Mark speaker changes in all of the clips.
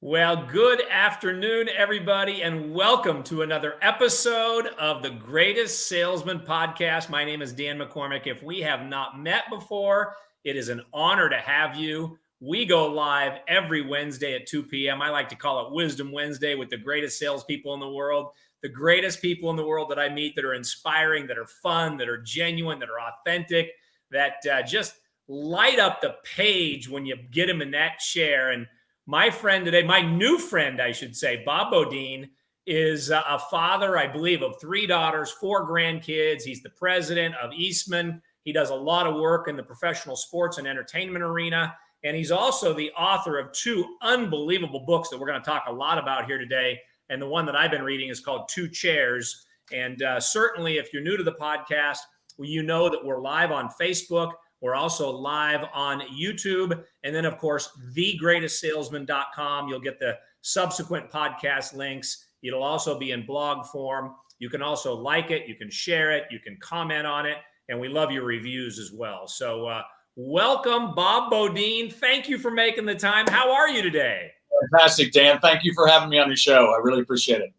Speaker 1: Well, good afternoon, everybody, and welcome to another episode of the Greatest Salesman podcast. My name is Dan McCormick. If we have not met before, it is an honor to have you. We go live every Wednesday at 2 p.m. I like to call it Wisdom Wednesday with the greatest salespeople in the world, the greatest people in the world that I meet that are inspiring, that are fun, that are genuine, that are authentic, that just light up the page when you get them in that chair. And my friend today, my new friend, I should say, Bob Beaudine, is a father, I believe, of 3 daughters, 4 grandkids. He's the president of Eastman. He does a lot of work in the professional sports and entertainment arena. And he's also the author of 2 unbelievable books that we're going to talk a lot about here today. And the one that I've been reading is called 2 Chairs. And certainly, if you're new to the podcast, well, you know that we're live on Facebook. We're also live on YouTube. And then, of course, thegreatestsalesman.com. You'll get the subsequent podcast links. It'll also be in blog form. You can also like it. You can share it. You can comment on it. And we love your reviews as well. So welcome, Bob Beaudine. Thank you for making the time. How are you today?
Speaker 2: Fantastic, Dan. Thank you for having me on your show. I really appreciate it.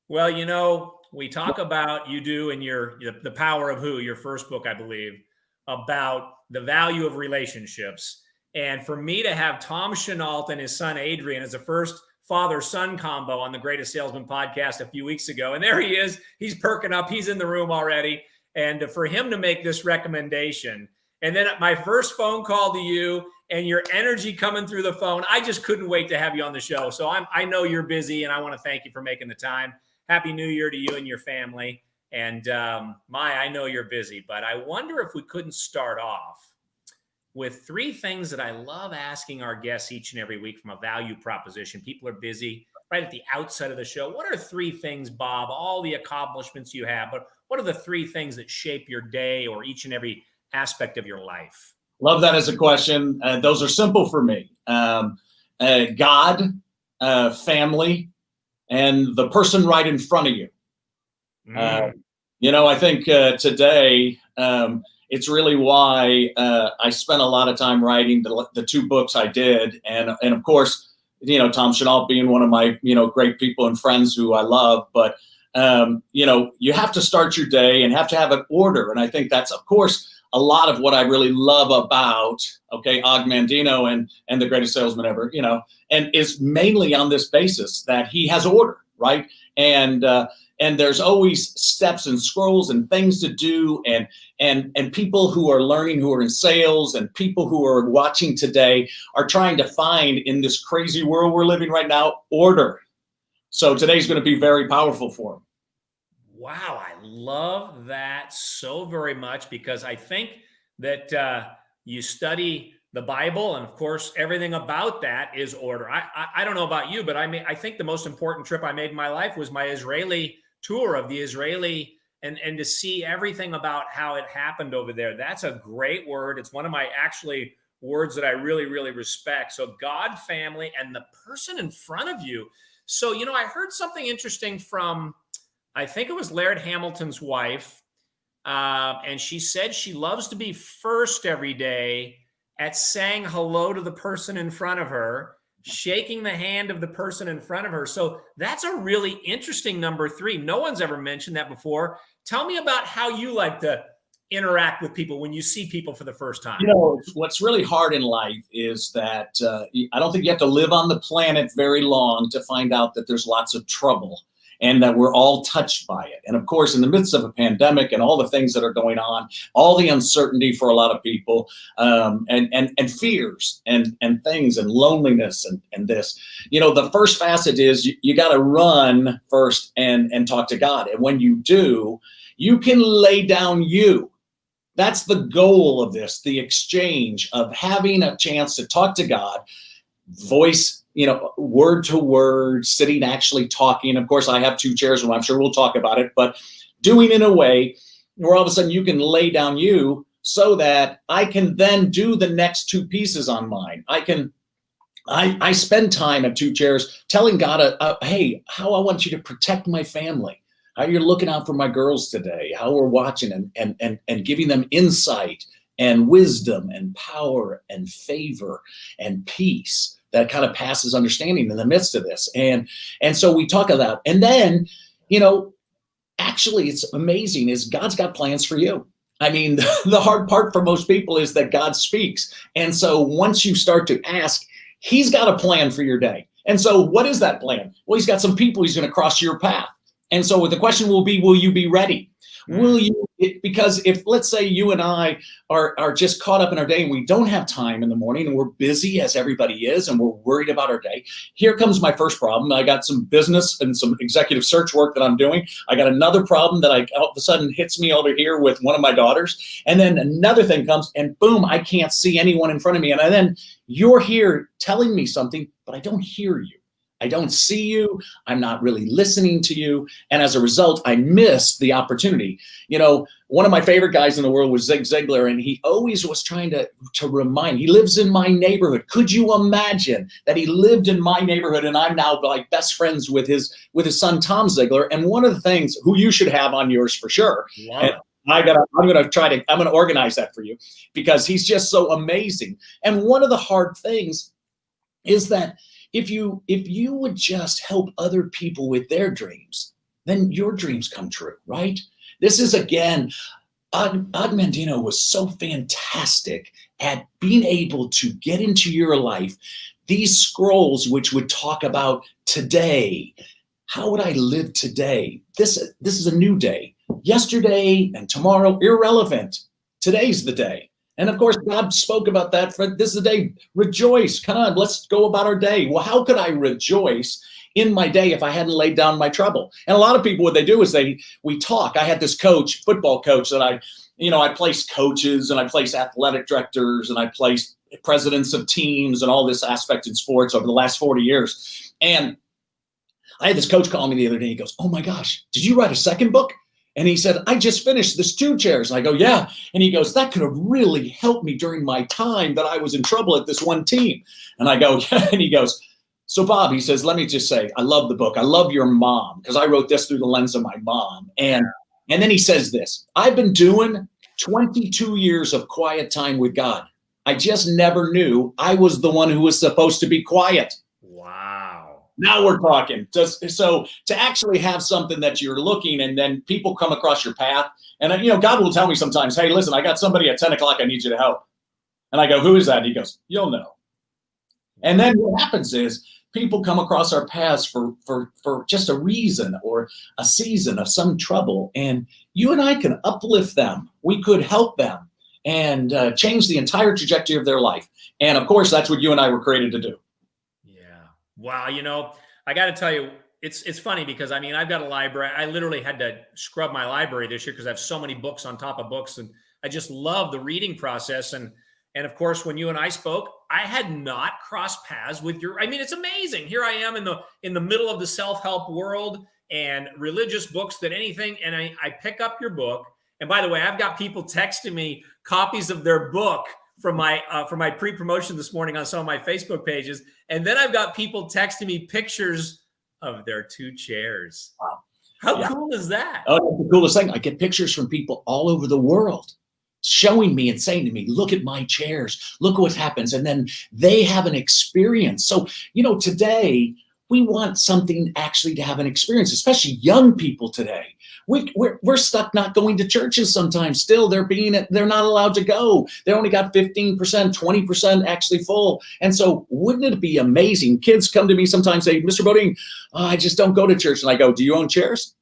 Speaker 1: Well, you know, we talk about you do in The Power of Who, your first book, I believe, about the value of relationships. And for me to have Tom Chenault and his son Adrian as the first father-son combo on the Greatest Salesman podcast a few weeks ago, and there he is, he's perking up, he's in the room already. And for him to make this recommendation, and then my first phone call to you and your energy coming through the phone, I just couldn't wait to have you on the show. So I know you're busy, and I want to thank you for making the time. Happy New Year to you and your family. And I know you're busy, but I wonder if we couldn't start off with 3 things that I love asking our guests each and every week from a value proposition. People are busy right at the outset of the show. What are 3 things, Bob, all the accomplishments you have, but what are the 3 things that shape your day or each and every aspect of your life?
Speaker 2: Love that as a question. Those are simple for me. God, family, and the person right in front of you. I think today it's really why I spent a lot of time writing the 2 books I did. And of course, Tom Chenault being one of my, great people and friends who I love. But, you have to start your day and have to have an order. And I think that's, of course, a lot of what I really love about, Og Mandino and the greatest salesman ever, and is mainly on this basis that he has order, right? And there's always steps and scrolls and things to do, and people who are learning, who are in sales, and people who are watching today are trying to find in this crazy world we're living right now, order. So today's going to be very powerful for them.
Speaker 1: Wow, I love that so very much, because I think that you study the Bible, and of course, everything about that is order. I don't know about you, but I think the most important trip I made in my life was my Israeli tour of the Israeli, and to see everything about how it happened over there. That's a great word. It's one of my actually words that I really, really respect. So God, family, and the person in front of you. So, I heard something interesting from, I think it was Laird Hamilton's wife. And she said she loves to be first every day at saying hello to the person in front of her, shaking the hand of the person in front of her. So that's a really interesting number 3. No one's ever mentioned that before. Tell me about how you like to interact with people when you see people for the first time.
Speaker 2: What's really hard in life is that I don't think you have to live on the planet very long to find out that there's lots of trouble, and that we're all touched by it. And of course, in the midst of a pandemic and all the things that are going on, all the uncertainty for a lot of people, and fears and things, and loneliness and this, the first facet is you got to run first and talk to God. And when you do, you can lay down you. That's the goal of this, the exchange of having a chance to talk to God, voice, word to word, sitting, actually talking. Of course, I have 2 chairs, and I'm sure we'll talk about it, but doing in a way where all of a sudden you can lay down you, so that I can then do the next 2 pieces on mine. I spend time at 2 chairs telling God, hey, how I want you to protect my family, how you're looking out for my girls today, how we're watching and giving them insight and wisdom and power and favor and peace. that kind of passes understanding in the midst of this. And so we talk about, and then, actually it's amazing is God's got plans for you. I mean, the hard part for most people is that God speaks. And so once you start to ask, he's got a plan for your day. And so what is that plan? Well, he's got some people he's going to cross your path. And so the question will be, will you be ready? Will you, because if let's say you and I are just caught up in our day and we don't have time in the morning and we're busy as everybody is and we're worried about our day, here comes my first problem. I got some business and some executive search work that I'm doing. I got another problem that all of a sudden hits me over here with one of my daughters. And then another thing comes and boom, I can't see anyone in front of me. And then you're here telling me something, but I don't hear you. I don't see you. I'm not really listening to you. And as a result, I miss the opportunity. One of my favorite guys in the world was Zig Ziglar, and he always was trying to remind, he lives in my neighborhood. Could you imagine that he lived in my neighborhood and I'm now like best friends with his son, Tom Ziglar? And one of the things who you should have on yours for sure. I'm going to organize that for you because he's just so amazing. And one of the hard things is that if you would just help other people with their dreams, then your dreams come true, right? This is, again, Og Mandino was so fantastic at being able to get into your life these scrolls which would talk about today. How would I live today? This is a new day. Yesterday and tomorrow, irrelevant. Today's the day. And of course, God spoke about that. This is the day. Rejoice. Come on, let's go about our day. Well, how could I rejoice in my day if I hadn't laid down my trouble? And a lot of people, what they do is we talk. I had this coach, football coach, that I placed coaches and I placed athletic directors and I placed presidents of teams and all this aspect in sports over the last 40 years. And I had this coach call me the other day. He goes, "Oh my gosh, did you write a second book?" And he said, "I just finished this 2 chairs." And I go, "Yeah." And he goes, "That could have really helped me during my time that I was in trouble at this one team." And I go, "Yeah." And he goes, "So Bob," he says, "let me just say, I love the book. I love your mom because I wrote this through the lens of my mom." And then he says this, "I've been doing 22 years of quiet time with God. I just never knew I was the one who was supposed to be quiet."
Speaker 1: Wow.
Speaker 2: Now we're talking. So to actually have something that you're looking and then people come across your path. And, God will tell me sometimes, "Hey, listen, I got somebody at 10 o'clock I need you to help." And I go, "Who is that?" And he goes, "You'll know." And then what happens is people come across our paths for just a reason or a season of some trouble. And you and I can uplift them. We could help them and change the entire trajectory of their life. And of course, that's what you and I were created to do.
Speaker 1: Wow. I got to tell you, it's funny because I've got a library. I literally had to scrub my library this year because I have so many books on top of books, and I just love the reading process. And of course, when you and I spoke, I had not crossed paths with it's amazing. Here I am in the middle of the self-help world and religious books and I pick up your book. And by the way, I've got people texting me copies of their book for my pre-promotion this morning on some of my Facebook pages. And then I've got people texting me pictures of their 2 chairs.
Speaker 2: Wow.
Speaker 1: How cool is that?
Speaker 2: Oh, that's the coolest thing. I get pictures from people all over the world showing me and saying to me, "Look at my chairs. Look what happens." And then they have an experience. So, today we want something actually to have an experience, especially young people today. We're stuck not going to churches sometimes. Still, they're not allowed to go. They only got 15%, 20% actually full. And so wouldn't it be amazing? Kids come to me sometimes say, "Mr. Beaudine, I just don't go to church." And I go, "Do you own chairs?"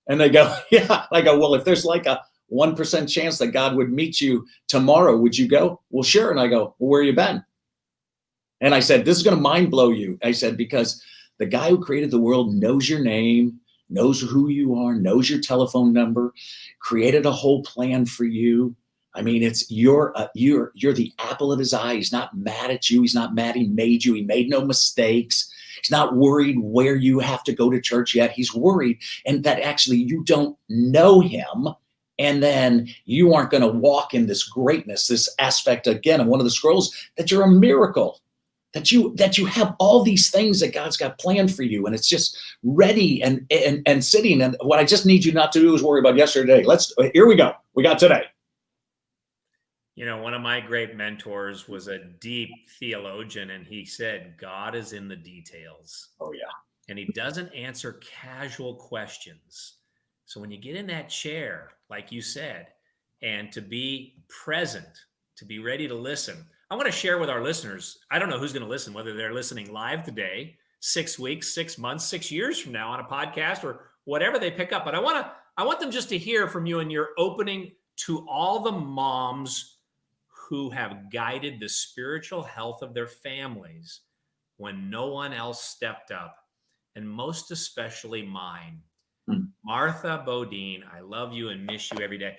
Speaker 2: And they go, "Yeah." I go, "Well, if there's like a 1% chance that God would meet you tomorrow, would you go?" "Well, sure." And I go, "Well, where you been?" And I said, "This is going to mind blow you." I said, "Because the guy who created the world knows your name, knows who you are, knows your telephone number, created a whole plan for you. It's you're the apple of his eye. He's not mad at you. He's not mad he made you. He made no mistakes. He's not worried where you have to go to church yet. He's worried and that actually you don't know him. And then you aren't going to walk in this greatness, this aspect again of one of the scrolls, that you're a miracle. That you have all these things that God's got planned for you, and it's just ready and sitting. And what I just need you not to do is worry about yesterday. Here we go. We got today.
Speaker 1: One of my great mentors was a deep theologian, and he said, God is in the details.
Speaker 2: Oh, yeah.
Speaker 1: And he doesn't answer casual questions. So when you get in that chair, like you said, and to be present, to be ready to listen, I want to share with our listeners. I don't know who's going to listen, whether they're listening live today, 6 weeks, 6 months, 6 years from now on a podcast or whatever they pick up. But I want them just to hear from you and your opening to all the moms who have guided the spiritual health of their families when no one else stepped up, and most especially mine. Martha Beaudine, I love you and miss you every day.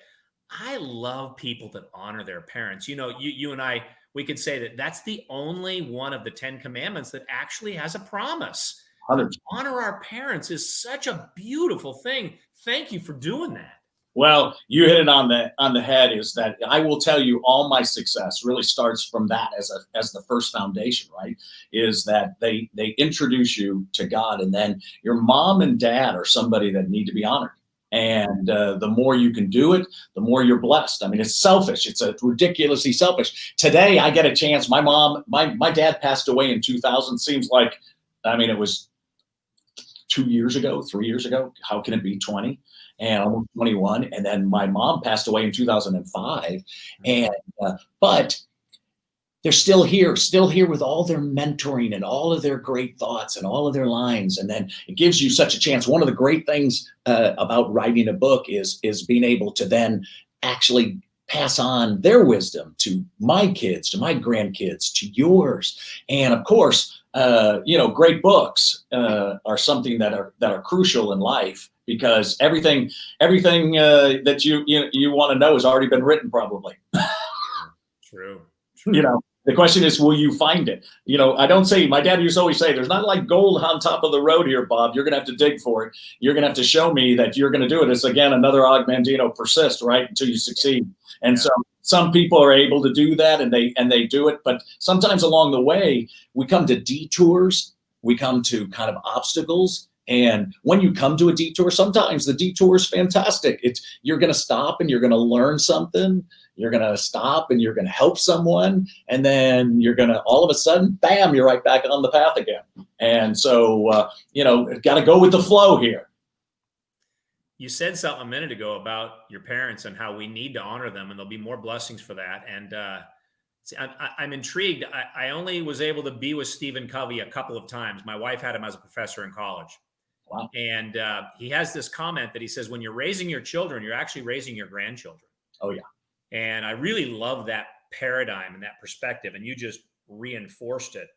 Speaker 1: I love people that honor their parents. You and I, we could say that that's the only one of the 10 commandments that actually has a promise. To honor our parents is such a beautiful thing. Thank you for doing that.
Speaker 2: Well, you hit it on the head. Is that I will tell you, all my success really starts from that as the first foundation, right? Is that they introduce you to God, and then your mom and dad are somebody that need to be honored. And the more you can do it, the more you're blessed. I mean, it's selfish. It's a ridiculously selfish. Today, I get a chance. My dad passed away in 2000. Seems like, it was 2 years ago, 3 years ago. How can it be 20? And almost 21. And then my mom passed away in 2005. And, but they're still here with all their mentoring and all of their great thoughts and all of their lines. And then it gives you such a chance. One of the great things about writing a book is being able to then actually pass on their wisdom to my kids, to my grandkids, to yours. And of course, great books are something that are crucial in life, because everything that you want to know has already been written, probably.
Speaker 1: True.
Speaker 2: The question is, will you find it? I don't say, my dad used to always say, there's not like gold on top of the road here, Bob. You're going to have to dig for it. You're going to have to show me that you're going to do it. It's, again, another Og Mandino, persist, right, until you succeed. And so some people are able to do that, and they do it. But sometimes along the way, we come to detours. We come to kind of obstacles. And when you come to a detour, sometimes the detour is fantastic. You're going to stop and you're going to learn something. You're going to stop and you're going to help someone. And then you're going to, all of a sudden, bam, you're right back on the path again. And so, got to go with the flow here.
Speaker 1: You said something a minute ago about your parents and how we need to honor them, and there'll be more blessings for that. And I'm intrigued. I only was able to be with Stephen Covey a couple of times. My wife had him as a professor in college.
Speaker 2: Wow.
Speaker 1: And he has this comment that he says, when you're raising your children, you're actually raising your grandchildren.
Speaker 2: Oh, yeah.
Speaker 1: And I really love that paradigm and that perspective. And you just reinforced it.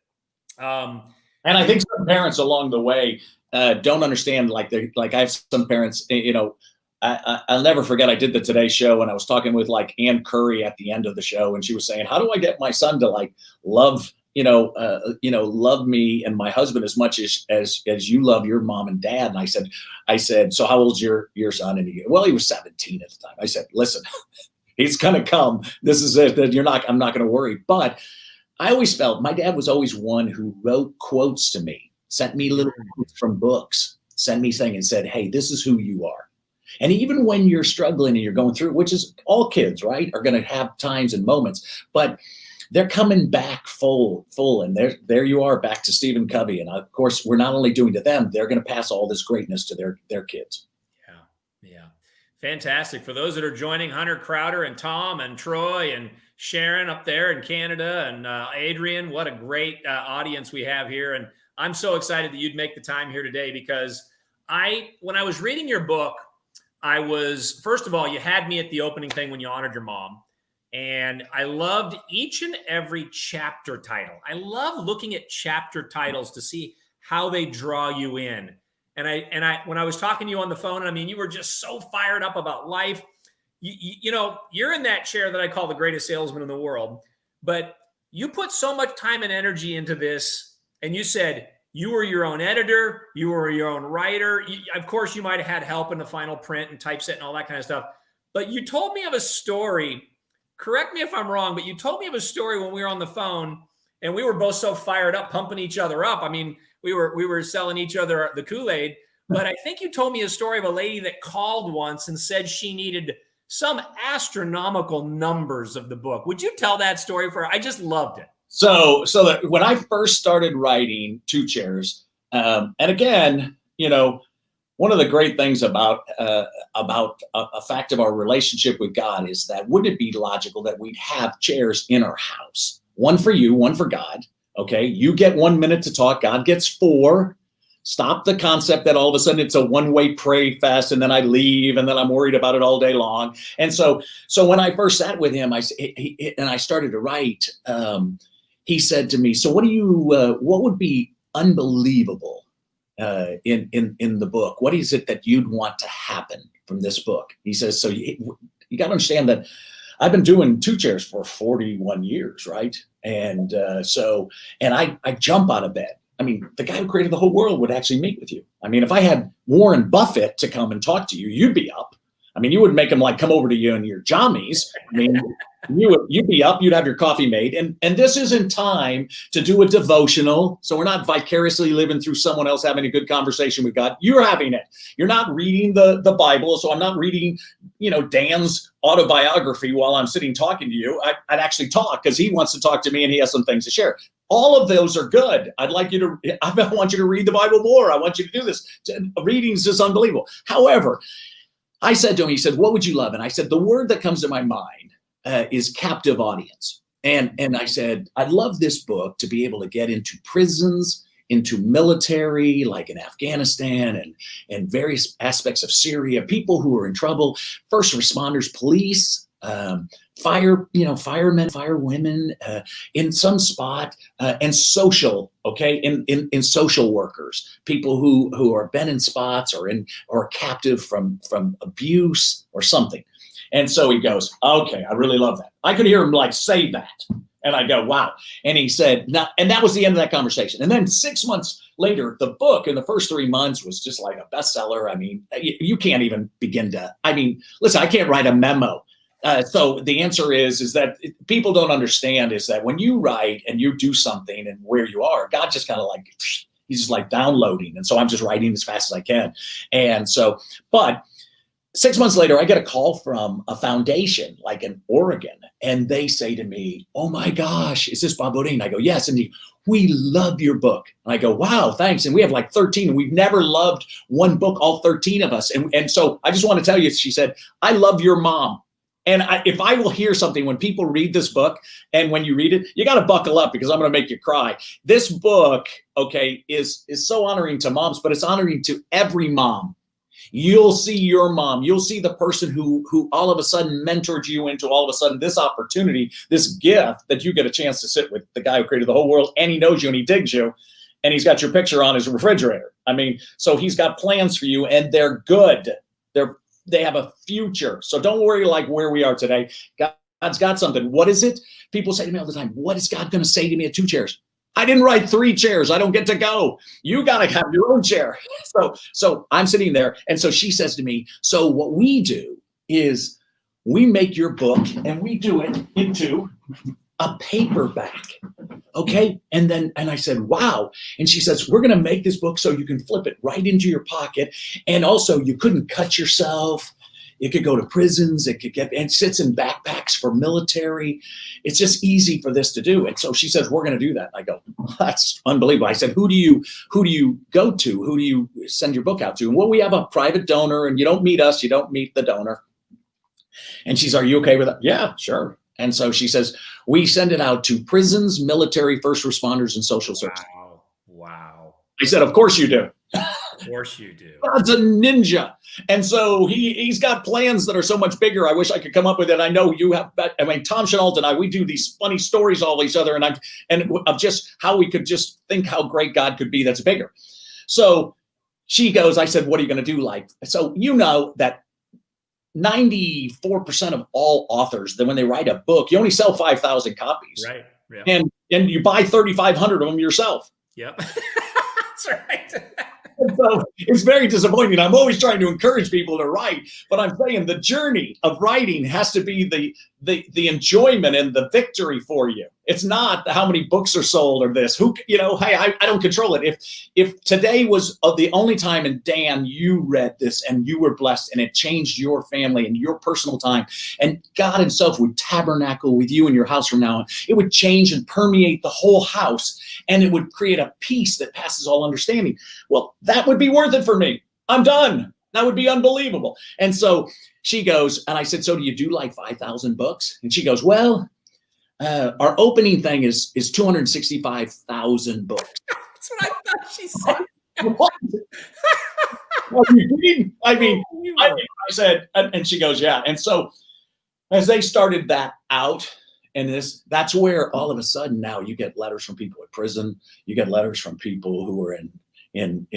Speaker 2: And I think some parents along the way don't understand, like I have some parents, I'll never forget, I did the Today Show, and I was talking with like Ann Curry at the end of the show, and she was saying, how do I get my son to like love me and my husband as much as you love your mom and dad? And I said, so how old's your son? And he was 17 at the time. I said, listen, he's going to come. This is it. I'm not going to worry. But I always felt my dad was always one who wrote quotes to me, sent me little quotes from books, sent me things and said, hey, this is who you are. And even when you're struggling and you're going through, which is all kids, right, are going to have times and moments, but they're coming back full. And there you are, back to Stephen Covey. And of course, we're not only doing to them, they're going to pass all this greatness to their kids.
Speaker 1: Yeah. Fantastic. For those that are joining, Hunter Crowder and Tom and Troy and Sharon up there in Canada and Adrian, what a great audience we have here. And I'm so excited that you'd make the time here today, because when I was reading your book, first of all, you had me at the opening thing when you honored your mom. And I loved each and every chapter title. I love looking at chapter titles to see how they draw you in. And when I was talking to you on the phone, you were just so fired up about life. You're in that chair that I call the greatest salesman in the world, but you put so much time and energy into this. And you said you were your own editor, you were your own writer. Of course, you might have had help in the final print and typeset and all that kind of stuff. But you told me of a story. Correct me if I'm wrong, but you told me of a story when we were on the phone and we were both so fired up, pumping each other up. We were selling each other the Kool-Aid, but I think you told me a story of a lady that called once and said she needed some astronomical numbers of the book. Would you tell that story for? I just loved it.
Speaker 2: So that when I first started writing Two Chairs, and again, one of the great things about a fact of our relationship with God is that wouldn't it be logical that we'd have chairs in our house? One for you, one for God. Okay, you get 1 minute to talk, God gets 4. Stop the concept that all of a sudden it's a one-way pray fest and then I leave and then I'm worried about it all day long. And so when I first sat with him, I started to write. He said to me, "So what would be unbelievable in the book? What is it that you'd want to happen from this book?" He says, "So you got to understand that I've been doing Two Chairs for 41 years, right? And I jump out of bed. I mean, the guy who created the whole world would actually meet with you. I mean, if I had Warren Buffett to come and talk to you, you'd be up. I mean, you wouldn't make him like come over to you in your jammies. I mean, you'd be up, you'd have your coffee made. And this isn't time to do a devotional. So we're not vicariously living through someone else having a good conversation with God. You're having it. You're not reading the Bible. So I'm not reading, Dan's autobiography while I'm sitting talking to you. I'd actually talk because he wants to talk to me and he has some things to share. All of those are good. I want you to read the Bible more. I want you to do this. Reading's just unbelievable. However, I said to him, he said, "What would you love?" And I said, the word that comes to my mind is captive audience. And I said, I'd love this book to be able to get into prisons, into military, like in Afghanistan and various aspects of Syria, people who are in trouble, first responders, police, firemen, firewomen, in some spot, and social, okay, in social workers, people who are been in spots or captive from abuse or something. And so he goes, "Okay, I really love that." I could hear him like say that. And I go, "Wow." And he said, "No," and that was the end of that conversation. And then 6 months later, the book in the first 3 months was just like a bestseller. I mean, you can't even begin to, listen, I can't write a memo. So the answer is that people don't understand is that when you write and you do something and where you are, God just kind of like, he's just like downloading. And so I'm just writing as fast as I can. And so, but 6 months later, I get a call from a foundation like in Oregon. And they say to me, "Oh my gosh, is this Bob Beaudine?" I go, "Yes." And "We love your book." And I go, "Wow, thanks." And we have like 13 and we've never loved one book, all 13 of us. And so I just want to tell you, she said, "I love your mom." And if I will hear something when people read this book and when you read it, you got to buckle up because I'm going to make you cry. This book, okay, is so honoring to moms, but it's honoring to every mom. You'll see your mom. You'll see the person who all of a sudden mentored you into all of a sudden this opportunity, this gift that you get a chance to sit with the guy who created the whole world, and he knows you and he digs you, and he's got your picture on his refrigerator. I mean, so he's got plans for you and they're good. They have a future. So don't worry like where we are today. God's got something. What is it? People say to me all the time, "What is God going to say to me at Two Chairs?" I didn't write 3 chairs. I don't get to go. You got to have your own chair. So I'm sitting there. And so she says to me, "So what we do is we make your book and we do it into a paperback." Okay. And I said, "Wow." And she says, "We're going to make this book so you can flip it right into your pocket. And also you couldn't cut yourself. It could go to prisons. It sits in backpacks for military. It's just easy for this to do." And so she says, "We're going to do that." I go, "That's unbelievable." I said, who do you go to? Who do you send your book out to?" And well, we have a private donor, and you don't meet us. You don't meet the donor. And she's, "Are you okay with that?" "Yeah, sure." And so she says, "We send it out to prisons, military, first responders, and social services."
Speaker 1: Wow.
Speaker 2: I said, "Of course you do."
Speaker 1: Of course you do.
Speaker 2: God's a ninja. And so he's got plans that are so much bigger. I wish I could come up with it. I know you have, Tom Chenault and I, we do these funny stories, all each other, and of just how we could just think how great God could be that's bigger. So she goes, I said, "What are you going to do?" So you know that 94% of all authors, that when they write a book, you only sell 5,000 copies.
Speaker 1: Right. Yeah.
Speaker 2: And you buy 3,500 of them yourself.
Speaker 1: Yep. That's right.
Speaker 2: So it's very disappointing. I'm always trying to encourage people to write, but I'm saying the journey of writing has to be the enjoyment and the victory for you. It's not how many books are sold or this. Hey, I don't control it. If today was the only time, and Dan, you read this and you were blessed and it changed your family and your personal time, and God himself would tabernacle with you in your house from now on, it would change and permeate the whole house, and it would create a peace that passes all understanding. Well, that would be worth it for me. I'm done. That would be unbelievable. And so she goes, and I said, so do you do like 5,000 books? And she goes, well, our opening thing is 265,000 books.
Speaker 1: That's what I thought she said.
Speaker 2: What? What do you mean? I said, and she goes, yeah. And so as they started that out, and that's where all of a sudden now you get letters from people in prison. You get letters from people who are in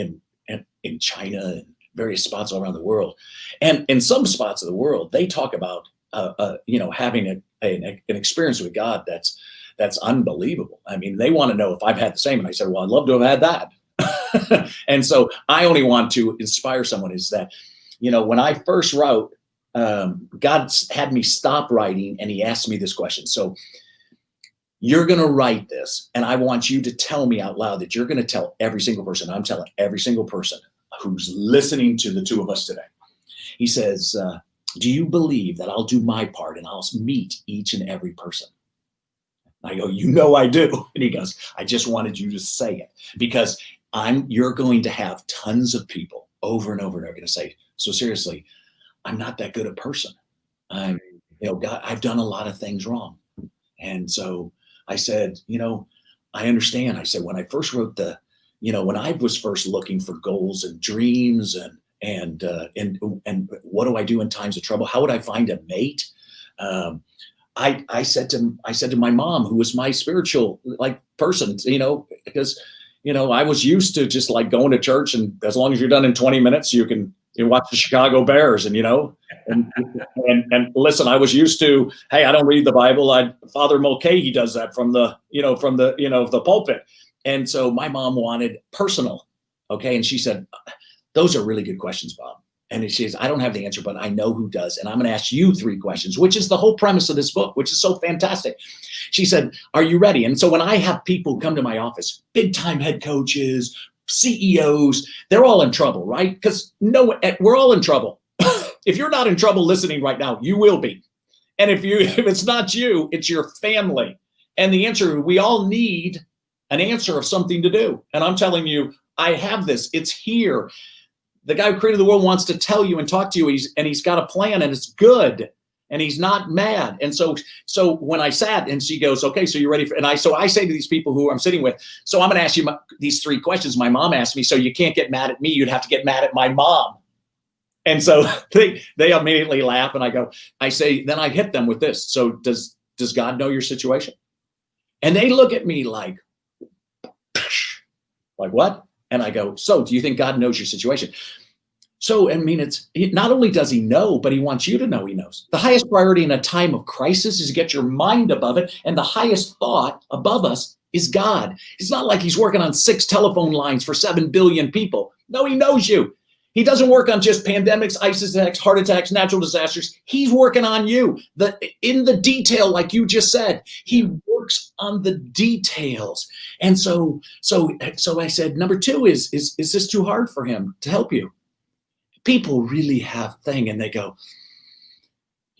Speaker 2: China and various spots all around the world. And in some spots of the world, they talk about having an experience with God that's unbelievable. I mean, they want to know if I've had the same. And I said, well, I'd love to have had that. And so I only want to inspire someone is that, when I first wrote, God had me stop writing, and he asked me this question. So you're going to write this, and I want you to tell me out loud that you're going to tell every single person. I'm telling every single person who's listening to the two of us today. He says, do you believe that I'll do my part and I'll meet each and every person? I go, I do. And he goes, I just wanted you to say it, because you're going to have tons of people over and over and over going to say, so seriously, I'm not that good a person. God, I've done a lot of things wrong. And so I said, I understand. I said, when I first wrote when I was first looking for goals and dreams and what do I do in times of trouble? How would I find a mate? I said to my mom, who was my spiritual person, because I was used to just like going to church, and as long as you're done in 20 minutes, you watch the Chicago Bears, and listen, I was used to, hey, I don't read the Bible. Father Mulcahy does that from the pulpit. And so my mom wanted personal. Okay. And she said, those are really good questions, Bob. And she says, I don't have the answer, but I know who does. And I'm going to ask you 3 questions, which is the whole premise of this book, which is so fantastic. She said, are you ready? And so when I have people come to my office, big time head coaches, CEOs, they're all in trouble, right? Because we're all in trouble. If you're not in trouble listening right now, you will be. And if it's not you, it's your family. And the answer, we all need an answer of something to do. And I'm telling you, I have this. It's here. The guy who created the world wants to tell you and talk to you. He's got a plan, and it's good, and he's not mad. And so when I sat, and she goes, okay, so you're ready I say to these people who I'm sitting with, so I'm going to ask you these 3 questions. My mom asked me, so you can't get mad at me. You'd have to get mad at my mom. And so they immediately laugh, and I say, then I hit them with this. So does God know your situation? And they look at me like what? And I go, so do you think God knows your situation? So, I mean, not only does he know, but he wants you to know he knows. The highest priority in a time of crisis is to get your mind above it. And the highest thought above us is God. It's not like he's working on 6 telephone lines for 7 billion people. No, he knows you. He doesn't work on just pandemics, ice attacks, heart attacks, natural disasters. He's working on you. In the detail, like you just said, he works on the details. And so I said, number 2 is this too hard for him to help you? People really have thing, and they go,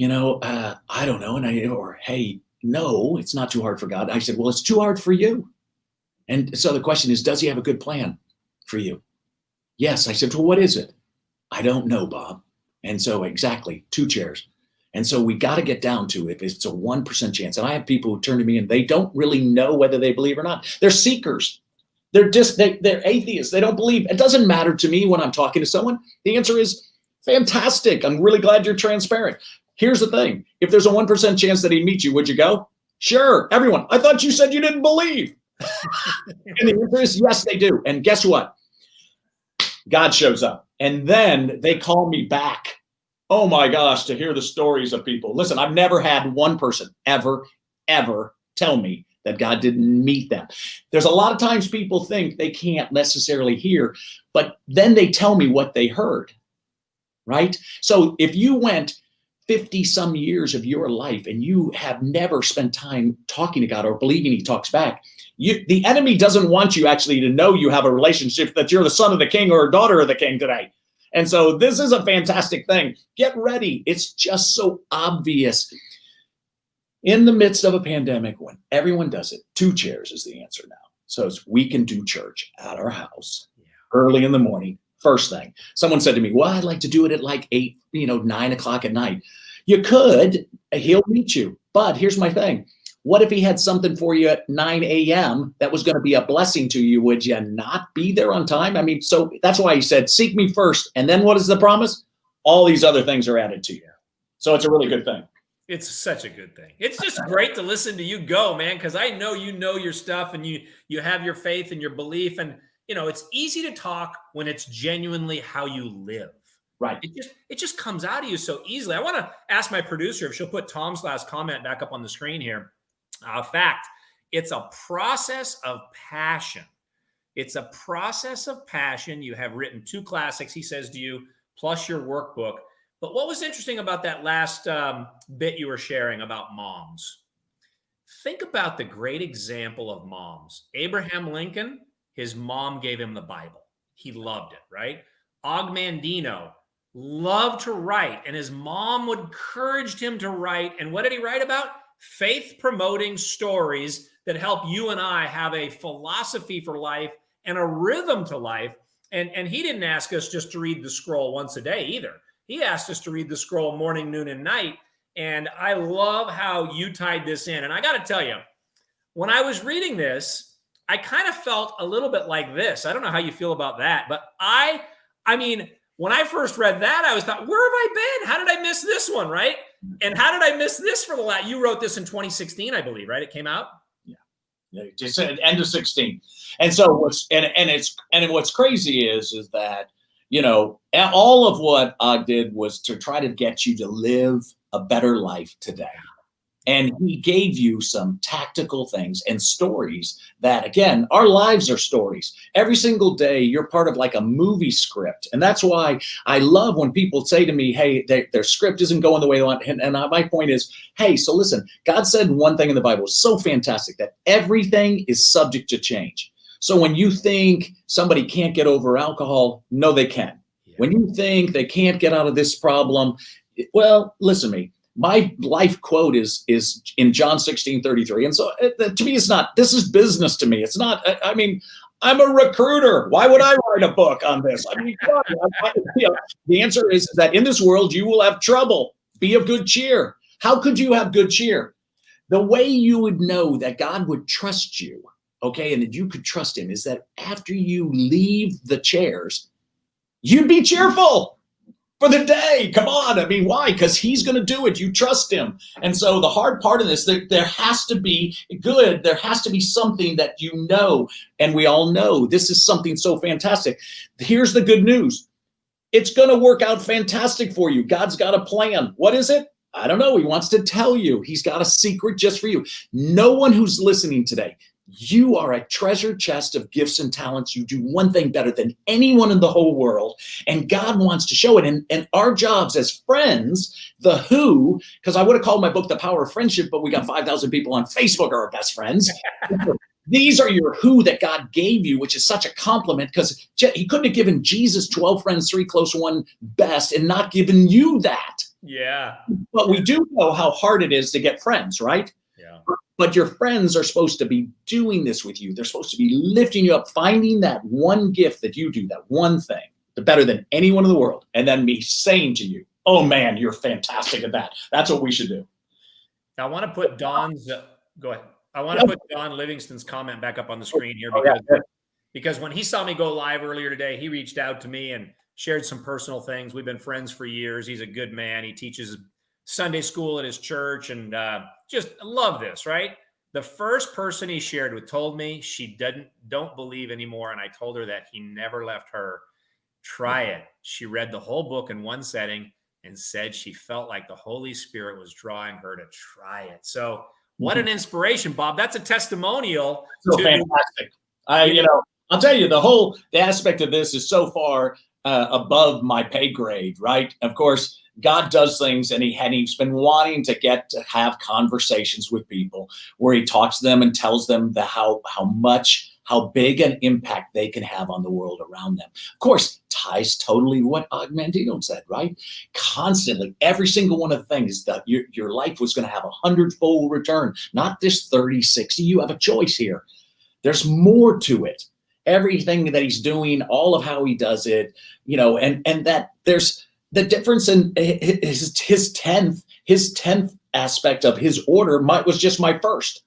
Speaker 2: I don't know. Hey, no, it's not too hard for God. I said, well, it's too hard for you. And so the question is, does he have a good plan for you? Yes. I said, well, what is it? I don't know, Bob. And so exactly 2 chairs. And so we got to get down to if it's a 1% chance. And I have people who turn to me and they don't really know whether they believe or not. They're seekers. They're atheists. They don't believe. It doesn't matter to me when I'm talking to someone. The answer is fantastic. I'm really glad you're transparent. Here's the thing. If there's a 1% chance that he'd meet you, would you go? Sure. Everyone. I thought you said you didn't believe. And the answer is yes, they do. And guess what? God shows up. And then they call me back. Oh my gosh, to hear the stories of people. Listen, I've never had one person ever tell me that God didn't meet them. There's a lot of times people think they can't necessarily hear, but then they tell me what they heard, right? So if you went 50 some years of your life and you have never spent time talking to God or believing he talks back, the enemy doesn't want you actually to know you have a relationship, that you're the son of the king or daughter of the king today. And so this is a fantastic thing. Get ready. It's just so obvious. In the midst of a pandemic, when everyone does it, 2 chairs is the answer now. So we can do church at our house early in the morning. First thing, someone said to me, well, I'd like to do it at like 8, 9 o'clock at night. You could, he'll meet you. But here's my thing. What if he had something for you at 9 a.m. that was going to be a blessing to you? Would you not be there on time? I mean, so that's why he said, seek me first. And then what is the promise? All these other things are added to you. So it's a really good thing.
Speaker 1: It's such a good thing. It's just great to listen to you go, man, because I know you know your stuff and you have your faith and your belief. And, it's easy to talk when it's genuinely how you live.
Speaker 2: Right.
Speaker 1: It just comes out of you so easily. I want to ask my producer if she'll put Tom's last comment back up on the screen here. Fact, it's a process of passion. It's a process of passion. You have written 2 classics, he says to you, plus your workbook. But what was interesting about that last bit you were sharing about moms? Think about the great example of moms. Abraham Lincoln, his mom gave him the Bible. He loved it, right? Og Mandino loved to write, and his mom encouraged him to write. And what did he write about? Faith-promoting stories that help you and I have a philosophy for life and a rhythm to life. And he didn't ask us just to read the scroll once a day either. He asked us to read the scroll morning, noon, and night. And I love how you tied this in. And I got to tell you, when I was reading this, I kind of felt a little bit like this. I don't know how you feel about that, but I mean, when I first read that, I was thought, where have I been? How did I miss this one, right? And how did I miss this for the last? You wrote this in 2016, I believe, right? It came out.
Speaker 2: Yeah, just at end of 16. And so what's crazy is that all of what Og did was to try to get you to live a better life today. And he gave you some tactical things and stories that, again, our lives are stories. Every single day, you're part of like a movie script. And that's why I love when people say to me, hey, their script isn't going the way they want. And my point is, hey, so listen, God said one thing in the Bible, it's so fantastic, that everything is subject to change. So when you think somebody can't get over alcohol, no, they can. Yeah. When you think they can't get out of this problem, well, listen to me. My life quote is in John 16:33. And so to me, it's not, this is business to me. It's not, I mean, I'm a recruiter. Why would I write a book on this? I mean, the answer is that in this world, you will have trouble. Be of good cheer. How could you have good cheer? The way you would know that God would trust you, okay, and that you could trust him, is that after you leave the chairs, you'd be cheerful for the day. Come on. I mean, why? Because he's going to do it. You trust him. And so the hard part of this, there has to be good. There has to be something that and we all know this is something so fantastic. Here's the good news. It's going to work out fantastic for you. God's got a plan. What is it? I don't know. He wants to tell you. He's got a secret just for you. No one who's listening today, you are a treasure chest of gifts and talents. You do one thing better than anyone in the whole world. And God wants to show it. And our jobs as friends, the who, because I would have called my book The Power of Friendship, but we got 5,000 people on Facebook are our best friends. These are your who that God gave you, which is such a compliment, because he couldn't have given Jesus 12 friends, 3 close, 1 best, and not given you that.
Speaker 1: Yeah.
Speaker 2: But we do know how hard it is to get friends, right?
Speaker 1: Yeah.
Speaker 2: But your friends are supposed to be doing this with you. They're supposed to be lifting you up, finding that one gift that you do, that one thing, better than anyone in the world. And then me saying to you, oh man, you're fantastic at that. That's what we should do.
Speaker 1: Now, I want to put Don's, go ahead. I want to put Don Livingston's comment back up on the screen here because when he saw me go live earlier today, he reached out to me and shared some personal things. We've been friends for years. He's a good man. He teaches Sunday school at his church, and just love this, right? The first person he shared with told me she don't believe anymore, and I told her that he never left her. Try it. She read the whole book in one setting and said she felt like the Holy Spirit was drawing her to try it. So what an inspiration, Bob. That's a testimonial.
Speaker 2: So fantastic. I'll tell you, the aspect of this is so far above my pay grade, right? Of course, God does things, and he's been wanting to get to have conversations with people where he talks to them and tells them how big an impact they can have on the world around them. Of course, ties totally what Og Mandino said, right? Constantly, every single one of the things that your life was going to have 100-fold return, not just 30, 60. You have a choice here. There's more to it. Everything that he's doing, all of how he does it, and that there's the difference in his 10th aspect of his order was just my first.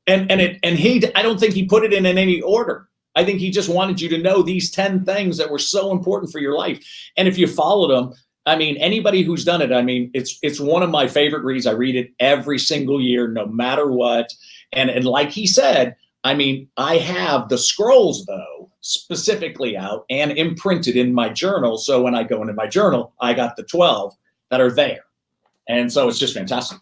Speaker 2: And I don't think he put it in any order. I think he just wanted you to know these 10 things that were so important for your life. And if you followed them, I mean, anybody who's done it, I mean, it's one of my favorite reads. I read it every single year, no matter what. And like he said, I mean, I have the scrolls, though, specifically out and imprinted in my journal. So when I go into my journal, I got the 12 that are there. And so it's just fantastic.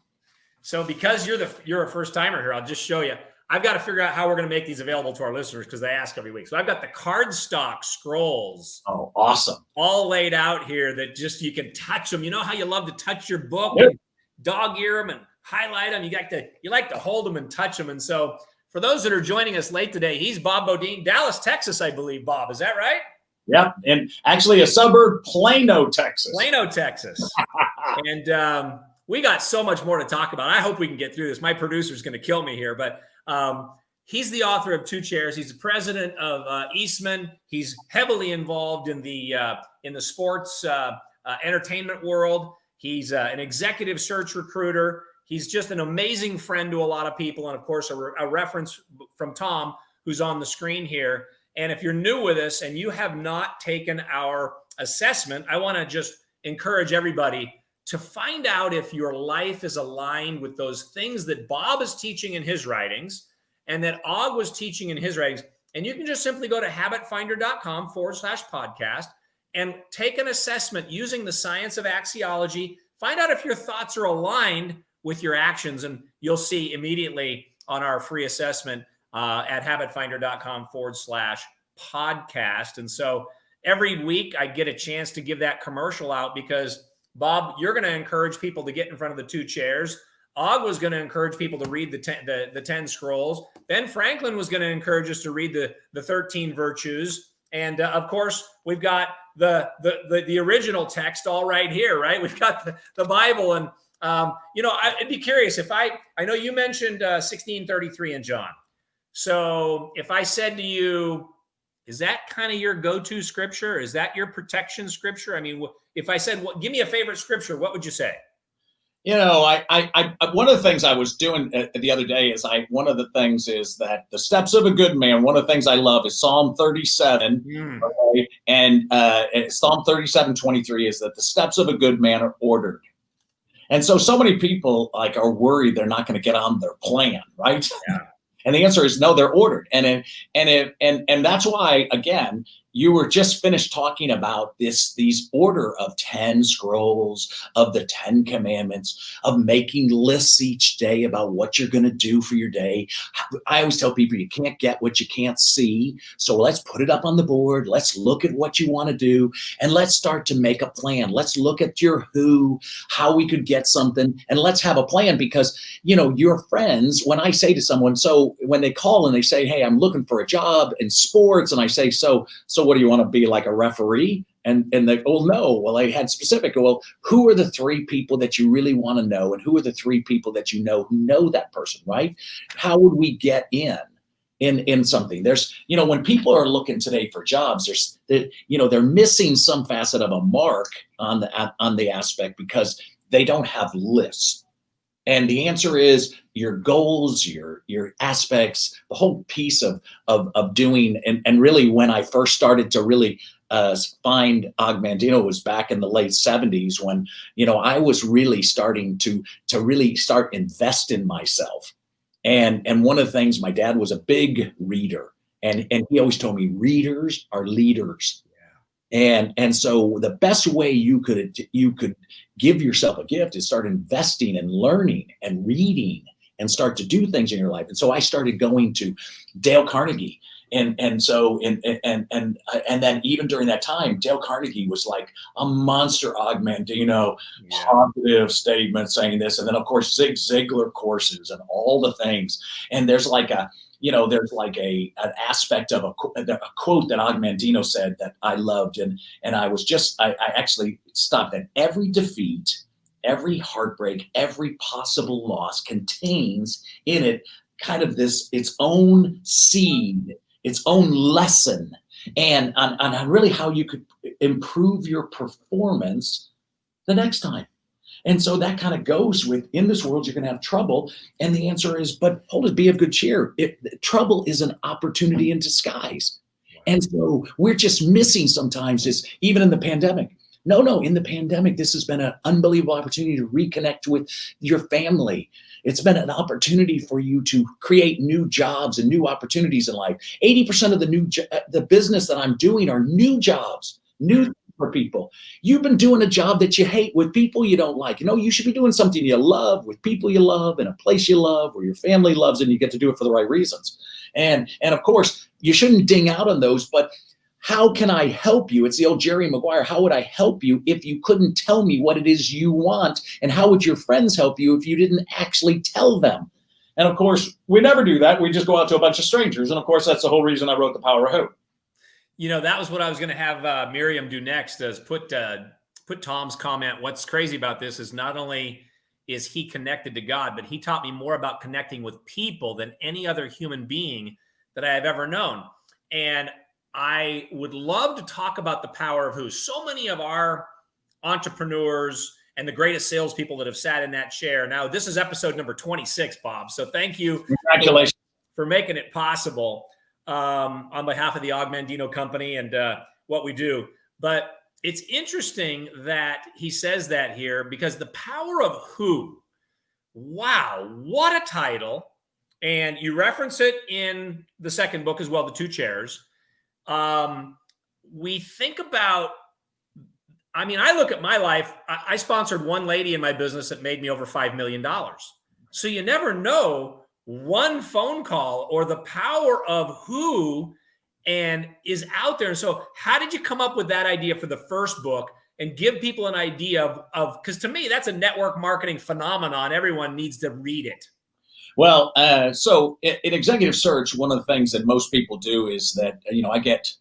Speaker 1: So because you're a first timer here, I'll just show you. I've got to figure out how we're going to make these available to our listeners because they ask every week. So I've got the cardstock scrolls.
Speaker 2: Oh, awesome.
Speaker 1: All laid out here that just you can touch them. You know how you love to touch your book,
Speaker 2: Yep.
Speaker 1: and dog ear them and highlight them. You like to hold them and touch them. And so for those that are joining us late today, he's Bob Beaudine, Dallas, Texas, I believe, Bob. Is that right?
Speaker 2: Yep. And actually a suburb, Plano, Texas.
Speaker 1: Plano, Texas. And we got so much more to talk about. I hope we can get through this. My producer's going to kill me here, but he's the author of 2 Chairs. He's the president of Eastman. He's heavily involved in the sports entertainment world. He's an executive search recruiter. He's just an amazing friend to a lot of people. And of course, a reference from Tom, who's on the screen here. And if you're new with us and you have not taken our assessment, I want to just encourage everybody to find out if your life is aligned with those things that Bob is teaching in his writings and that Og was teaching in his writings. And you can just simply go to habitfinder.com/podcast and take an assessment using the science of axiology. Find out if your thoughts are aligned with your actions, and you'll see immediately on our free assessment at habitfinder.com/podcast. And so every week I get a chance to give that commercial out because Bob, you're going to encourage people to get in front of the 2 chairs. Og was going to encourage people to read the 10 scrolls. Ben Franklin was going to encourage us to read the 13 virtues. And of course, we've got the original text all right here, right? We've got the Bible. And, I'd be curious if I know you mentioned 1633 in John. So if I said to you, is that kind of your go-to scripture? Is that your protection scripture? I mean, if I said, give me a favorite scripture, what would you say?
Speaker 2: I one of the things I was doing the other day is one of the things is that the steps of a good man, one of the things I love is Psalm 37. Okay? And Psalm 37:23 is that the steps of a good man are ordered. And so many people are worried they're not going to get on their plan, right?
Speaker 1: Yeah.
Speaker 2: And the answer is no, they're ordered. And that's why, again, you were just finished talking about these order of 10 scrolls, of the 10 commandments, of making lists each day about what you're going to do for your day. I always tell people you can't get what you can't see. So let's put it up on the board. Let's look at what you want to do and let's start to make a plan. Let's look at your who, how we could get something, and let's have a plan because, your friends, when I say to someone, so when they call and they say, hey, I'm looking for a job in sports, and I say, so what do you want to be, like a referee? And they, oh, no. Well, they had specific. Well, who are the 3 people that you really want to know? And who are the 3 people that you know who know that person, right? How would we get in something? There's, when people are looking today for jobs, they're missing some facet of a mark on the aspect because they don't have lists. And the answer is your goals, your aspects, the whole piece of doing. And really, when I first started to really find Og Mandino was back in the late 70s when, I was really starting to really start invest in myself. And one of the things, my dad was a big reader, and he always told me readers are leaders. And so the best way you could give yourself a gift is start investing and learning and reading and start to do things in your life. And so I started going to Dale Carnegie And so and then even during that time, Dale Carnegie was like a monster Augmentino, positive statement saying this, and then of course Zig Ziglar courses and all the things. And there's like a an aspect of a quote that Augmentino said that I loved, and I actually stopped at every defeat, every heartbreak, every possible loss contains in it kind of its own seed, its own lesson, and on really how you could improve your performance the next time. And so that kind of goes with, in this world, you're going to have trouble. And the answer is, but hold it, be of good cheer. Trouble is an opportunity in disguise. And so we're just missing sometimes this, even in the pandemic. No, in the pandemic, this has been an unbelievable opportunity to reconnect with your family. It's been an opportunity for you to create new jobs and new opportunities in life. 80% of the business that I'm doing are new jobs, new for people. You've been doing a job that you hate with people you don't like. You should be doing something you love with people you love in a place you love where your family loves, and you get to do it for the right reasons. And of course, you shouldn't ding out on those, but how can I help you? It's the old Jerry Maguire. How would I help you if you couldn't tell me what it is you want? And how would your friends help you if you didn't actually tell them? And of course, we never do that. We just go out to a bunch of strangers. And of course, that's the whole reason I wrote The Power of Who.
Speaker 1: That was what I was going to have Miriam do next, is put Tom's comment. What's crazy about this is not only is he connected to God, but he taught me more about connecting with people than any other human being that I have ever known. And I would love to talk about the power of who. So many of our entrepreneurs and the greatest salespeople that have sat in that chair. Now, this is episode number 26, Bob. So thank you.
Speaker 2: Congratulations
Speaker 1: for making it possible on behalf of the Augmentino company and what we do. But it's interesting that he says that here, because the power of who, wow, what a title. And you reference it in the second book as well, The Two Chairs. We think about, I look at my life. I sponsored one lady in my business that made me over $5 million. So you never know one phone call or the power of who and is out there. And so how did you come up with that idea for the first book and give people an idea of, because to me, that's a network marketing phenomenon. Everyone needs to read it.
Speaker 2: Well, so in executive search, one of the things that most people do is that, I get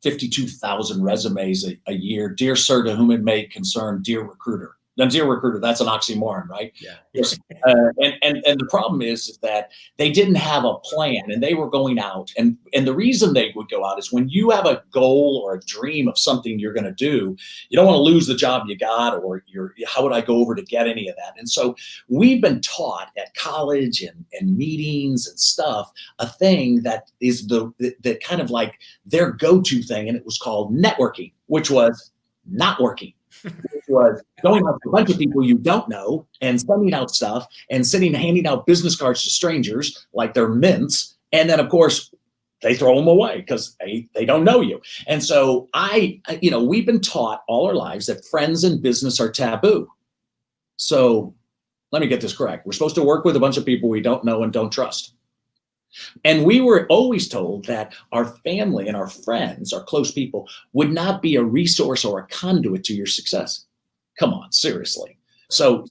Speaker 2: 52,000 resumes a year. Dear sir, to whom it may concern, dear recruiter. Now, dear recruiter, that's an oxymoron, right?
Speaker 1: Yeah.
Speaker 2: And the problem is that they didn't have a plan, and they were going out. And the reason they would go out is when you have a goal or a dream of something you're going to do, you don't want to lose the job you got, or how would I go over to get any of that? And so we've been taught at college and meetings and stuff, a thing that is the kind of like their go-to thing. And it was called networking, which was not working. Which was going out to a bunch of people you don't know and sending out stuff and handing out business cards to strangers like they're mints. And then, of course, they throw them away because they don't know you. And so we've been taught all our lives that friends and business are taboo. So let me get this correct. We're supposed to work with a bunch of people we don't know and don't trust. And we were always told that our family and our friends, our close people, would not be a resource or a conduit to your success. Come on, seriously. So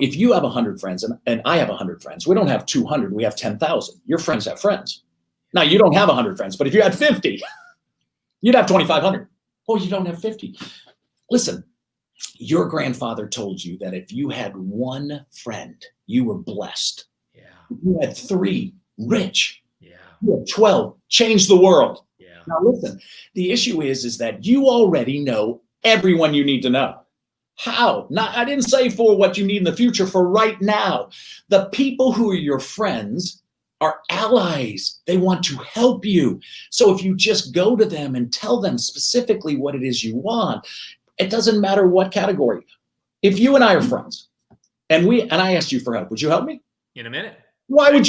Speaker 2: if you have 100 friends and I have 100 friends, we don't have 200, we have 10,000. Your friends have friends. Now, you don't have 100 friends, but if you had 50, you'd have 2,500. Oh, you don't have 50. Listen, your grandfather told you that if you had one friend, you were blessed.
Speaker 1: Yeah.
Speaker 2: If you had 3, rich.
Speaker 1: Yeah.
Speaker 2: You have 12, change the world.
Speaker 1: Yeah.
Speaker 2: Now listen, the issue is that you already know everyone you need to know. How? I didn't say for what you need in the future, for right now. The people who are your friends are allies. They want to help you. So if you just go to them and tell them specifically what it is you want, it doesn't matter what category. If you and I are friends and I asked you for help, would you help me?
Speaker 1: In a minute.
Speaker 2: Why would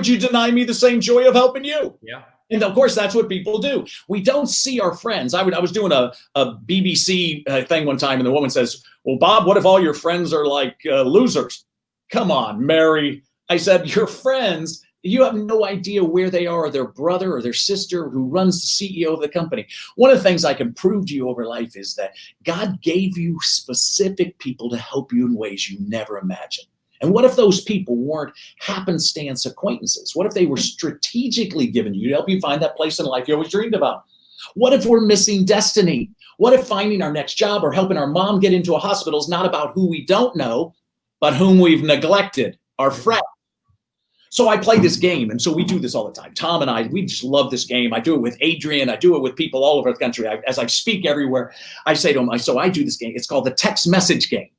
Speaker 2: you deny me the same joy of helping you?
Speaker 1: Yeah.
Speaker 2: And of course, that's what people do. We don't see our friends. I was doing a BBC thing one time, and the woman says, well, Bob, what if all your friends are like losers? Come on, Mary. I said, your friends You have no idea where they are, or their brother or their sister who runs the CEO of the company. One of the things I can prove to you over life is that God gave you specific people to help you in ways you never imagined. And what if those people weren't happenstance acquaintances? What if they were strategically given you to help you find that place in life you always dreamed about? What if we're missing destiny? What if finding our next job or helping our mom get into a hospital is not about who we don't know, but whom we've neglected, our friend? So I play this game, and so we do this all the time. Tom and I, we just love this game. I do it with Adrian. I do it with people all over the country. As I speak everywhere, I say to them, I do this game. It's called the text message game.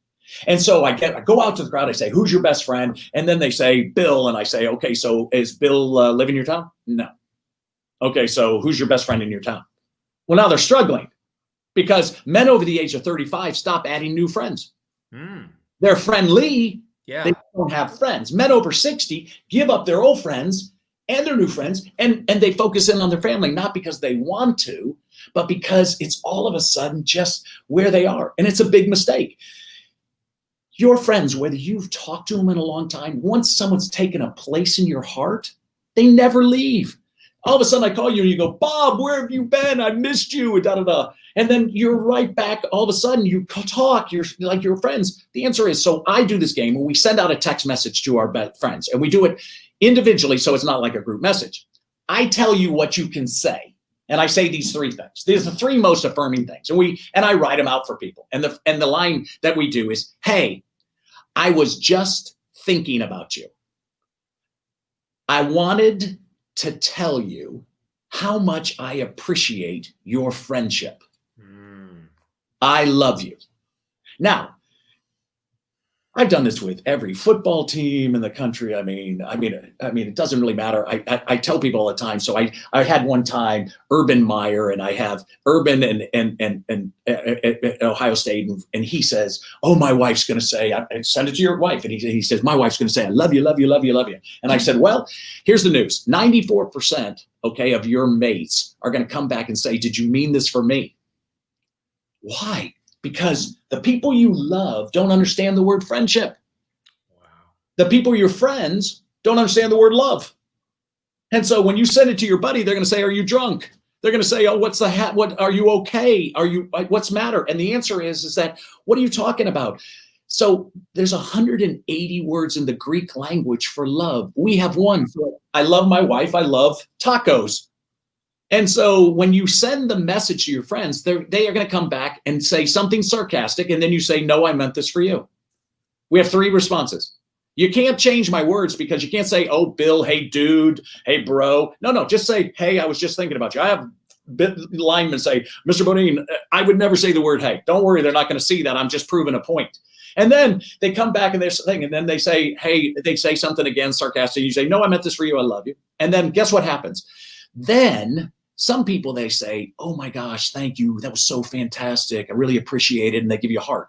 Speaker 2: And so I go out to the crowd. I say, who's your best friend? And then they say, Bill. And I say, okay, so is Bill live in your town? No. Okay, so who's your best friend in your town? Well, now they're struggling because men over the age of 35 stop adding new friends. They're friendly. Yeah. They don't have friends. Men over 60 give up their old friends and their new friends, and they focus in on their family, not because they want to, but because it's all of a sudden just where they are. And it's a big mistake. Your friends, whether you've talked to them in a long time, once someone's taken a place in your heart, they never leave. All of a sudden I call you and you go, Bob, where have you been? I missed you, and da-da-da. And then you're right back. All of a sudden you talk, you're like your friends. The answer is, so I do this game where we send out a text message to our friends, and we do it individually, so it's not like a group message. I tell you what you can say, and I say these three things. These are the three most affirming things, and I write them out for people. And the line that we do is, hey, I was just thinking about you. I wanted to tell you how much I appreciate your friendship. I love you. Now, I've done this with every football team in the country. I mean, it doesn't really matter. I tell people all the time. So I had one time Urban Meyer, and I have Urban and Ohio State, and he says, "Oh, my wife's going to say," I send it to your wife, and he says, "My wife's going to say, I love you, love you, love you, love you." And I said, well, here's the news: 94%, okay, of your mates are going to come back and say, "Did you mean this for me?" Why? Because the people you love don't understand the word friendship. Wow. The people you're friends don't understand the word love. And so when you send it to your buddy, they're going to say, "Are you drunk?" They're going to say, "Oh, what's the hat? What are you okay? What's matter?" And the answer is that, what are you talking about? So there's 180 words in the Greek language for love. We have one. I love my wife. I love tacos. And so when you send the message to your friends, they are going to come back and say something sarcastic. And then you say, "No, I meant this for you." We have three responses. You can't change my words, because you can't say, "Oh, Bill, hey, dude, hey, bro." No, just say, "Hey, I was just thinking about you." I have linemen say, "Mr. Beaudine, I would never say the word hey." Don't worry, they're not going to see that. I'm just proving a point. And then they come back and they're saying, and then they say, hey, they say something again sarcastic. You say, "No, I meant this for you. I love you." And then guess what happens? Then some people, they say, "Oh my gosh, thank you. That was so fantastic. I really appreciate it." And they give you a heart.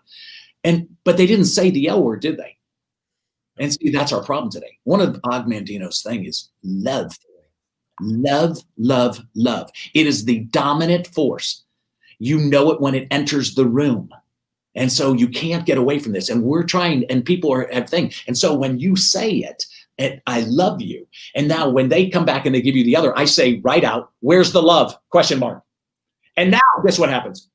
Speaker 2: But they didn't say the L word, did they? And see, that's our problem today. One of Og Mandino's thing is love. Love, love, love. It is the dominant force. You know it when it enters the room. And so you can't get away from this. And we're trying, and people have things. And so when you say it, and "I love you," and now when they come back and they give you the other, I say right out, "Where's the love?" ? And now guess what happens?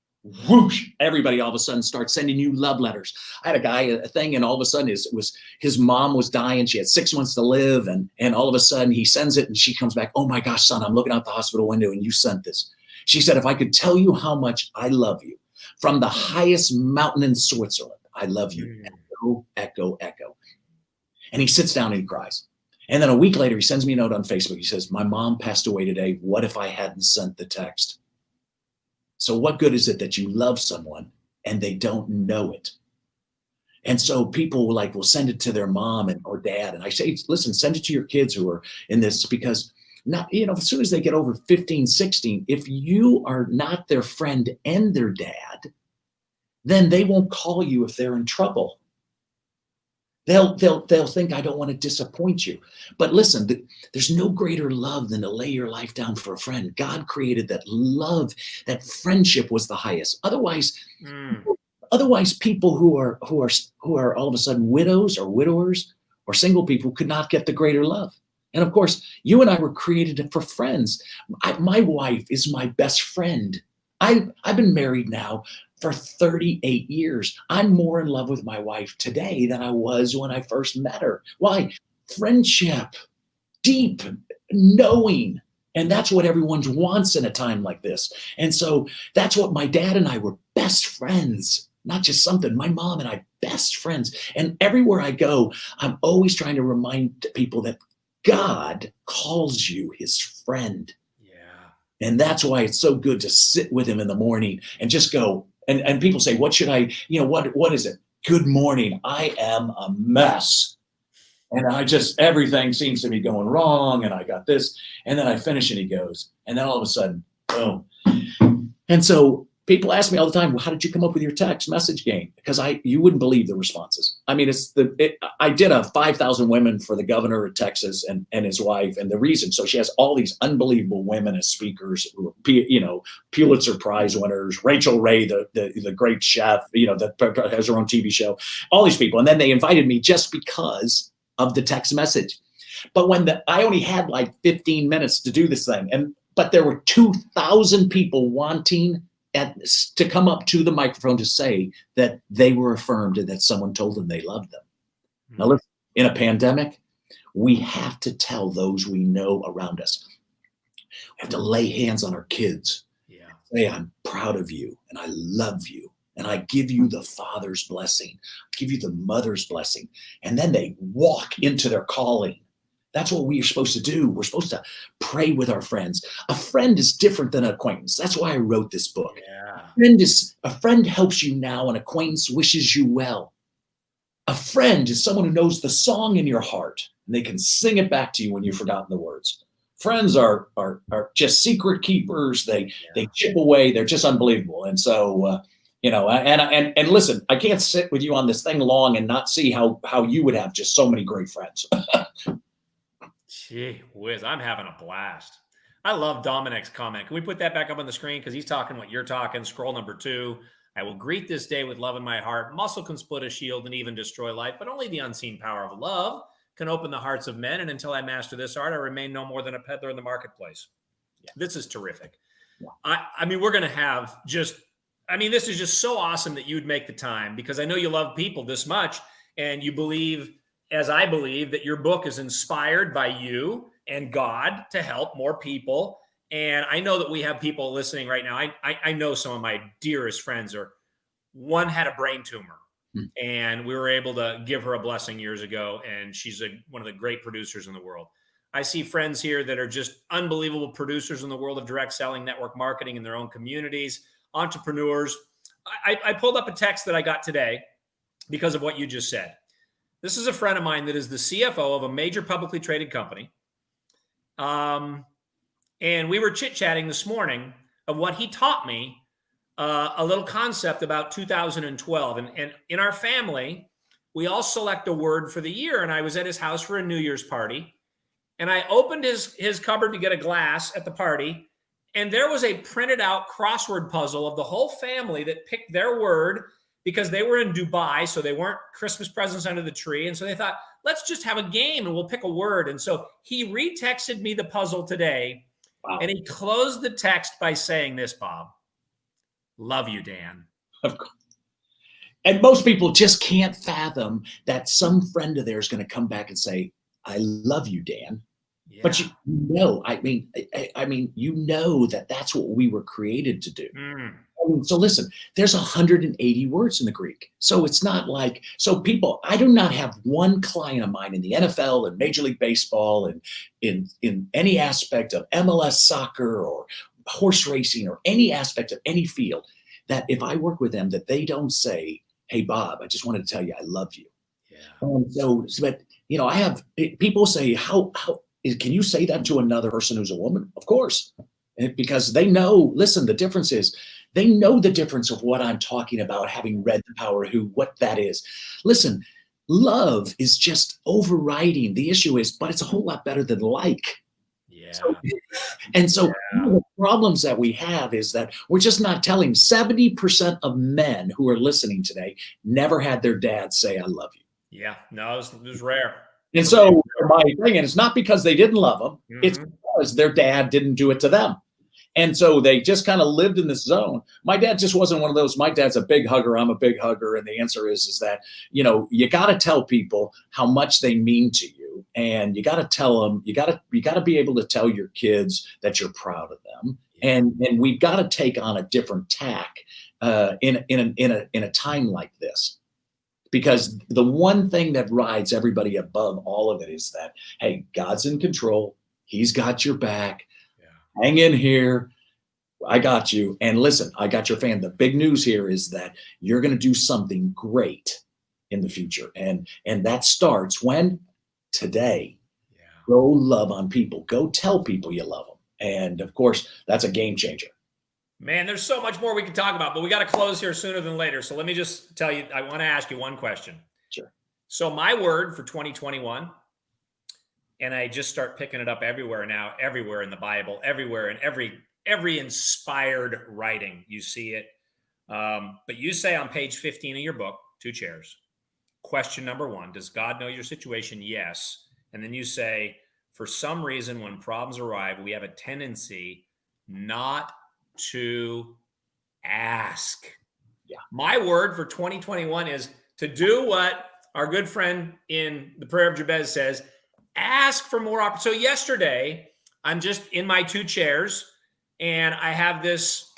Speaker 2: Whoosh, everybody all of a sudden starts sending you love letters. I had a guy, a thing, and all of a sudden his mom was dying. She had 6 months to live. And all of a sudden he sends it, and she comes back, "Oh my gosh, son, I'm looking out the hospital window and you sent this." She said, "If I could tell you how much I love you from the highest mountain in Switzerland, I love you." Echo, echo, echo. And he sits down and he cries. And then a week later, he sends me a note on Facebook. He says, "My mom passed away today. What if I hadn't sent the text?" So what good is it that you love someone and they don't know it? And so people will send it to their mom or dad. And I say, listen, send it to your kids who are in this, because as soon as they get over 15, 16, if you are not their friend and their dad, then they won't call you if they're in trouble. They'll think, "I don't want to disappoint you." But listen, there's no greater love than to lay your life down for a friend. God created that love, that friendship was the highest. Otherwise, people who are all of a sudden widows or widowers or single people could not get the greater love. And of course, you and I were created for friends. My wife is my best friend. I've been married now for 38 years. I'm more in love with my wife today than I was when I first met her. Why? Friendship, deep knowing. And that's what everyone wants in a time like this. And so that's what my dad and I were, best friends, not just something. My mom and I, best friends. And everywhere I go, I'm always trying to remind people that God calls you his friend. Yeah. And that's why it's so good to sit with him in the morning and just go. And people say, what should I, what is it? Good morning. I am a mess. And everything seems to be going wrong. And I got this. And then I finish and he goes. And then all of a sudden, boom. And so people ask me all the time, well, how did you come up with your text message game? Because you wouldn't believe the responses. I mean, I did a 5,000 women for the governor of Texas and his wife. And the reason, so she has all these unbelievable women as speakers, Pulitzer Prize winners, Rachel Ray, the great chef, that has her own TV show, all these people. And then they invited me just because of the text message. But I only had like 15 minutes to do this thing. But there were 2,000 people wanting to come up to the microphone to say that they were affirmed and that someone told them they loved them. Mm-hmm. Now, listen, in a pandemic, we have to tell those we know around us. We have to lay hands on our kids. Yeah. Say, I'm proud of you and I love you. And I give you the father's blessing, I give you the mother's blessing. And then they walk into their calling. That's what we are supposed to do. We're supposed to pray with our friends. A friend is different than an acquaintance. That's why I wrote this book. Yeah. A friend helps you now. An acquaintance wishes you well. A friend is someone who knows the song in your heart and they can sing it back to you when you've forgotten the words. Friends are just secret keepers. They chip away. They're just unbelievable. And so, and listen, I can't sit with you on this thing long and not see how you would have just so many great friends.
Speaker 1: Gee whiz, I'm having a blast. I love Dominic's comment. Can we put that back up on the screen? Because he's talking what you're talking. Scroll number 2. I will greet this day with love in my heart. Muscle can split a shield and even destroy life, but only the unseen power of love can open the hearts of men. And until I master this art, I remain no more than a peddler in the marketplace. Yeah. This is terrific. Yeah. I mean, we're going to have this is just so awesome that you'd make the time, because I know you love people this much and you believe, as I believe, that your book is inspired by you and God to help more people. And I know that we have people listening right now. I know some of my dearest friends one had a brain tumor and we were able to give her a blessing years ago. And she's one of the great producers in the world. I see friends here that are just unbelievable producers in the world of direct selling, network marketing in their own communities, entrepreneurs. I pulled up a text that I got today because of what you just said. This is a friend of mine that is the CFO of a major publicly traded company. And we were chit-chatting this morning of what he taught me, a little concept about 2012. And in our family, we all select a word for the year. And I was at his house for a New Year's party. And I opened his cupboard to get a glass at the party. And there was a printed out crossword puzzle of the whole family that picked their word, because they were in Dubai, so they weren't Christmas presents under the tree. And so they thought, let's just have a game and we'll pick a word. And so he retexted me the puzzle today. Wow. And he closed the text by saying this, Bob: love you, Dan.
Speaker 2: Of course. And most people just can't fathom that some friend of theirs is going to come back and say, I love you, Dan. Yeah. But you know that's what we were created to do. So listen, there's 180 words in the Greek. So it's not like, I do not have one client of mine in the NFL and Major League Baseball and in any aspect of MLS soccer or horse racing or any aspect of any field, that if I work with them, that they don't say, hey, Bob, I just wanted to tell you I love you. Yeah. But I have people say, how can you say that to another person who's a woman? Of course, because they know, listen, the difference is, they know the difference of what I'm talking about, having read The Power of Who, what that is. Listen, love is just overriding. The issue is, but it's a whole lot better than like. Yeah. So one of the problems that we have is that we're just not telling. 70% of men who are listening today never had their dad say, I love you.
Speaker 1: Yeah, no, it was rare.
Speaker 2: And so my thing. And it's not because they didn't love them. It's
Speaker 1: Mhm.
Speaker 2: because their dad didn't do it to them. And so they just kind of lived in this zone. My dad just wasn't one of those. My dad's a big hugger. I'm a big hugger. And the answer is that, you got to tell people how much they mean to you. And you got to tell them, you got to be able to tell your kids that you're proud of them. And we've got to take on a different tack in a time like this. Because the one thing that rides everybody above all of it is that, hey, God's in control. He's got your back. Hang in here. I got you. And listen, I got your fan. The big news here is that you're going to do something great in the future. And that starts when? Today. Yeah. Go love on people. Go tell people you love them. And of course, that's a game changer.
Speaker 1: Man, there's so much more we can talk about, but we got to close here sooner than later. So let me just tell you, I want to ask you one question.
Speaker 2: Sure.
Speaker 1: So my word for 2021, and I just start picking it up everywhere now, everywhere in the Bible, everywhere in every inspired writing, you see it. But you say on page 15 of your book, Two Chairs, question number 1, does God know your situation? Yes. And then you say, for some reason, when problems arrive, we have a tendency not to ask.
Speaker 2: Yeah.
Speaker 1: My word for 2021 is to do what our good friend in the Prayer of Jabez says, ask for more opportunity. So yesterday, I'm just in my 2 chairs, and I have this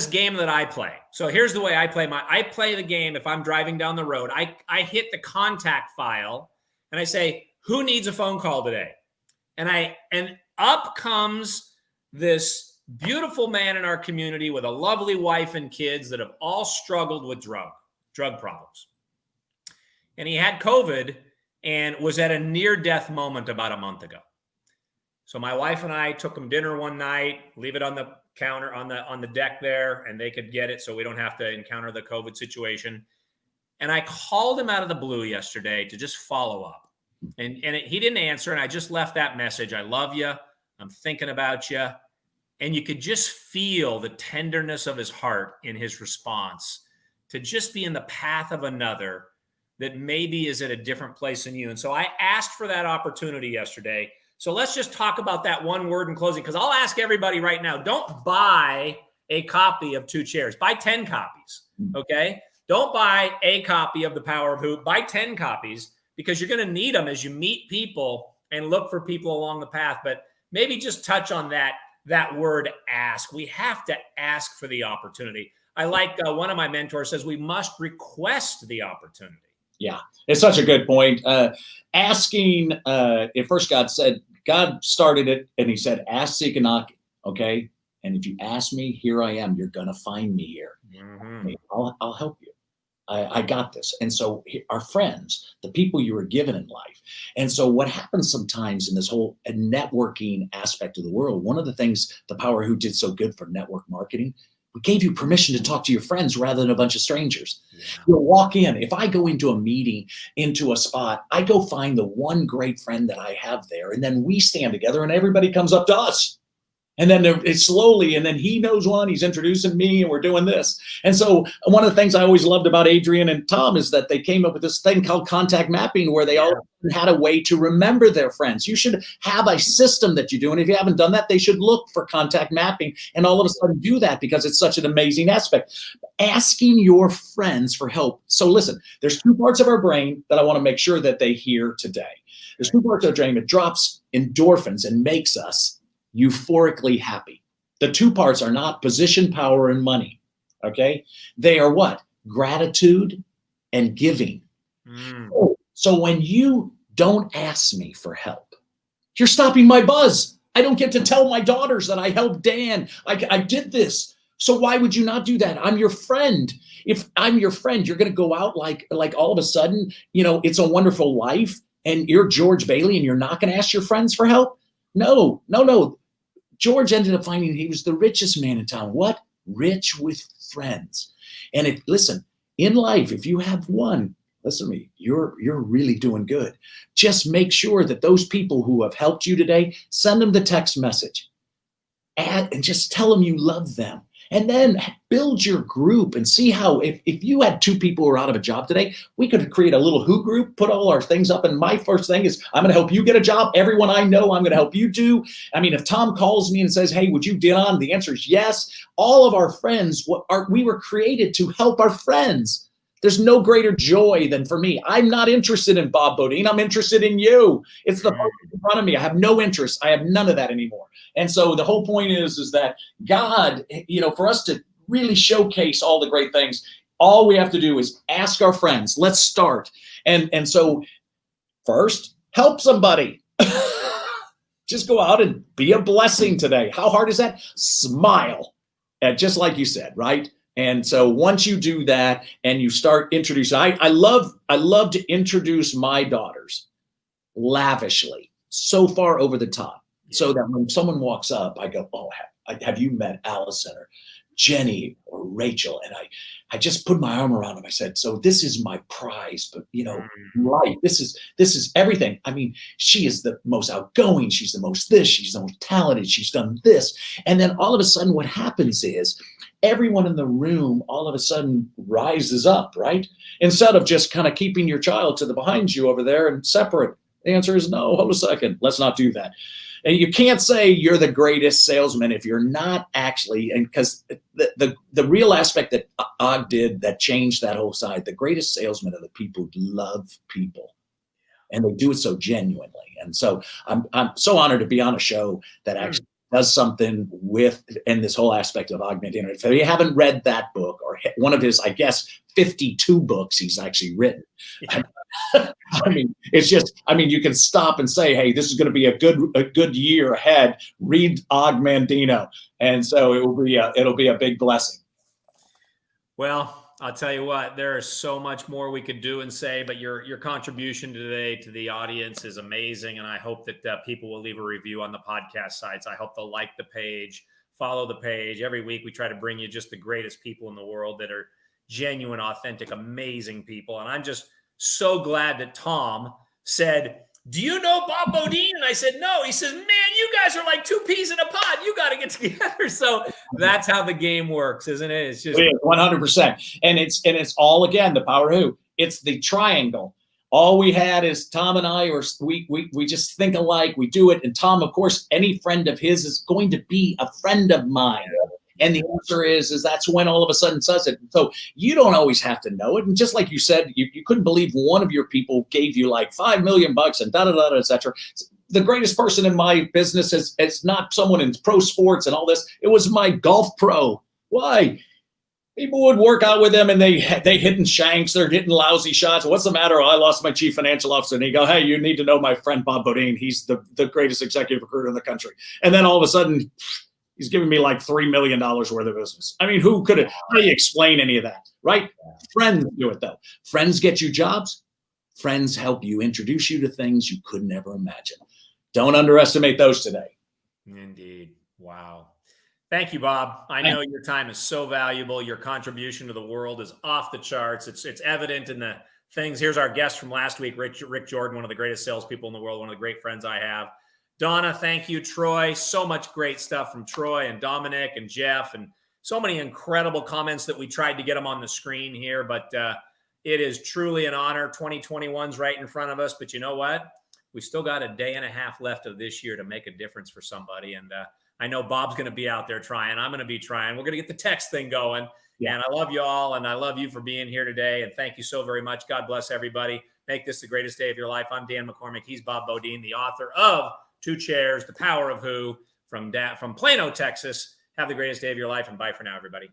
Speaker 1: game that I play. So here's the way I play the game. If I'm driving down the road, I hit the contact file and I say, who needs a phone call today? And up comes this beautiful man in our community with a lovely wife and kids that have all struggled with drug problems. And he had COVID and was at a near-death moment about a month ago. So my wife and I took him dinner one night, leave it on the counter, on the deck there, and they could get it so we don't have to encounter the COVID situation. And I called him out of the blue yesterday to just follow up. And he didn't answer, and I just left that message. I love you. I'm thinking about you. And you could just feel the tenderness of his heart in his response to just be in the path of another that maybe is at a different place than you. And so I asked for that opportunity yesterday. So let's just talk about that one word in closing, because I'll ask everybody right now, don't buy a copy of Two Chairs. Buy 10 copies, okay? Don't buy a copy of The Power of Who. Buy 10 copies, because you're going to need them as you meet people and look for people along the path. But maybe just touch on that word ask. We have to ask for the opportunity. I like one of my mentors says we must request the opportunity.
Speaker 2: Yeah, it's such a good point. Asking, at first God started it, and he said, ask, seek, and knock, okay? And if you ask me, here I am. You're going to find me here. Mm-hmm. I'll help you. I got this. And so our friends, the people you were given in life. And so what happens sometimes in this whole networking aspect of the world, one of the things the Power Who did so good for network marketing, we gave you permission to talk to your friends rather than a bunch of strangers. Yeah. You'll walk in. If I go into a meeting, into a spot, I go find the one great friend that I have there. And then we stand together and everybody comes up to us. And then it's slowly, and then he knows one, he's introducing me, and we're doing this. And so one of the things I always loved about Adrian and Tom is that they came up with this thing called contact mapping, where they all had a way to remember their friends. You should have a system that you do. And if you haven't done that, they should look for contact mapping and all of a sudden do that, because it's such an amazing aspect. Asking your friends for help. So listen, there's 2 parts of our brain that I want to make sure that they hear today. There's 2 parts of our brain that drops endorphins and makes us euphorically happy. The 2 parts are not position, power, and money. Okay? They are what? Gratitude and giving. So when you don't ask me for help, you're stopping my buzz. I don't get to tell my daughters that I helped Dan. I did this. So why would you not do that? I'm your friend. If I'm your friend, you're going to go out like all of a sudden, It's a Wonderful Life, and you're George Bailey, and you're not going to ask your friends for help? No. George ended up finding he was the richest man in town. What? Rich with friends. And listen, in life, if you have one, listen to me, you're really doing good. Just make sure that those people who have helped you today, send them the text message. and just tell them you love them. And then build your group and see how, if you had 2 people who are out of a job today, we could create a little who group, put all our things up. And my first thing is, I'm going to help you get a job. Everyone I know, I'm going to help you do. I mean, if Tom calls me and says, hey, would you get on? The answer is yes. All of our friends, we were created to help our friends. There's no greater joy than for me. I'm not interested in Bob Beaudine. I'm interested in you. It's the person in front of me. I have no interest. I have none of that anymore. And so the whole point is that God, for us to really showcase all the great things, all we have to do is ask our friends. Let's start. And so first, help somebody. Just go out and be a blessing today. How hard is that? Smile. Just like you said, right? And so once you do that and you start introducing, I love to introduce my daughters lavishly, so far over the top, so that when someone walks up, I go, oh, have you met Allison or Jenny or Rachel? And I just put my arm around them. I said, so this is my prize, but life, this is everything. I mean, she is the most outgoing. She's the most this, she's the most talented. She's done this. And then all of a sudden what happens is, everyone in the room all of a sudden rises up, right? Instead of just kind of keeping your child to the behind you over there and separate. The answer is no, hold a second. Let's not do that. And you can't say you're the greatest salesman if you're not actually, and because the real aspect that Og did that changed that whole side, the greatest salesmen are the people who love people. And they do it so genuinely. And so I'm so honored to be on a show that actually does something with, and this whole aspect of augmenting. If you haven't read that book or one of his, I guess, 52 books he's actually written. Yeah. I mean, it's just, you can stop and say, hey, this is going to be a good year ahead. Read Og Mandino. And so it'll be a big blessing.
Speaker 1: Well, I'll tell you what, there is so much more we could do and say, but your contribution today to the audience is amazing. And I hope that people will leave a review on the podcast sites. I hope they'll like the page, follow the page. Every week we try to bring you just the greatest people in the world that are genuine, authentic, amazing people. And I'm just so glad that Tom said, do you know Bob Beaudine? And I said, no. He says, man, you guys are like 2 peas in a pod. You got to get together. So that's how the game works, isn't it? It's just
Speaker 2: 100%. And it's all, again, the power of who? It's the triangle. All we had is Tom and I, or we just think alike. We do it. And Tom, of course, any friend of his is going to be a friend of mine. And the answer is that's when all of a sudden says it. So you don't always have to know it. And just like you said, you couldn't believe one of your people gave you like $5 million and da-da-da, et cetera. The greatest person in my business is not someone in pro sports and all this. It was my golf pro. Why? People would work out with them and they hitting shanks. They're hitting lousy shots. What's the matter? Oh, I lost my chief financial officer. And he go, hey, you need to know my friend Bob Beaudine. He's the greatest executive recruiter in the country. And then all of a sudden, he's giving me like $3 million worth of business. I mean, how do you explain any of that, right? Friends do it, though. Friends get you jobs. Friends help you, introduce you to things you could never imagine. Don't underestimate those today.
Speaker 1: Indeed. Wow. Thank you, Bob. I know your time is so valuable. Your contribution to the world is off the charts. It's evident in the things. Here's our guest from last week, Rick Jordan, one of the greatest salespeople in the world, one of the great friends I have. Donna, thank you. Troy, so much great stuff from Troy and Dominic and Jeff, and so many incredible comments that we tried to get them on the screen here. But it is truly an honor. 2021's right in front of us. But you know what? We still got a day and a half left of this year to make a difference for somebody. And I know Bob's going to be out there trying. I'm going to be trying. We're going to get the text thing going. Yeah. And I love you all. And I love you for being here today. And thank you so very much. God bless everybody. Make this the greatest day of your life. I'm Dan McCormick. He's Bob Beaudine, the author of 2 Chairs, The Power of Who, from Plano, Texas. Have the greatest day of your life, and bye for now, everybody.